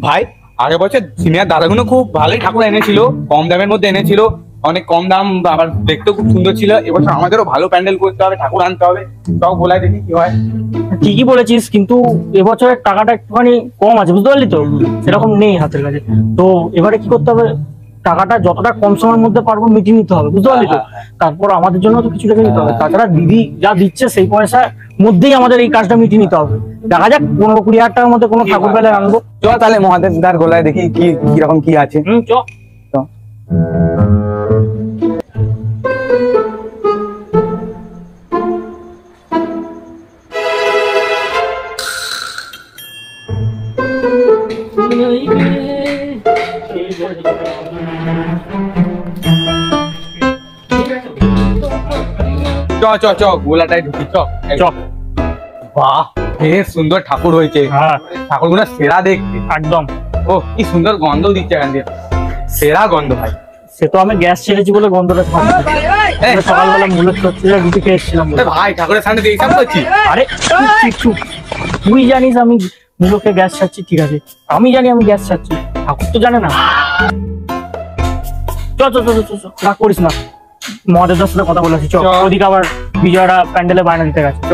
ভাই আগের বছর সিনিয়র দাদাগুলো খুব ভালোই ঠাকুর এনেছিল, কম দামের মধ্যে এনেছিল, অনেক কম দাম, আবার দেখতেও খুব সুন্দর ছিল। এবছর আমাদেরও ভালো প্যান্ডেল করতে হবে, ঠাকুর আনতে হবে, সব বলাই দেখি কি হয়। ঠিকই বলেছিস, কিন্তু এবছরের টাকাটা একটুখানি কম আছে, বুঝতে পারলি তো, সেরকম নেই হাতের কাছে। তো এবারে কি করতে হবে, টাকাটা যতটা কম সময়ের মধ্যে পারবো মিটিয়ে নিতে হবে, বুঝতে পারলি তো। তারপর আমাদের জন্য তো কিছু রেখে নিতে হবে, তাছাড়া দিদি যা দিচ্ছে সেই পয়সার মধ্যেই আমাদের এই কাজটা মিটিয়ে নিতে হবে। দেখা যাক 15-20 হাজার টাকার মধ্যে কোনো ঠাকুর পেলে আনবো। চ তাহলে মহাদেবদার গোলায় দেখি কি কিরকম কি আছে। চ চ চ চ গোলাটাই ঢুকি, চ চ। বাহ বেশ সুন্দর ঠাকুর হয়েছে, হ্যাঁ ঠাকুরগুলো সেরা দেখতে একদম। ও কি সুন্দর গন্ধ দিচ্ছে এখান দিয়ে, সেরা গন্ধ ভাই। সে তো আমি গ্যাস ছেড়েছি বলে গন্ধটা সকালবেলা মূলত রুটি খেয়ে এসেছিলাম। ভাই ঠাকুরের সামনে এইসব করছি? আরে চুপ, তুই জানিস আমি মূলকে গ্যাস ছাড়ছি, ঠিক আছে, আমি জানি আমি গ্যাস ছাড়ছি, ঠাকুর তো জানে না। চ চ চ চ রাগ করিস না, মহাদেবদার সাথে কথা বলেছি, চ। ওদিকে আবার বিজয়রা প্যান্ডেলে বায়না দিতে গেছে। চ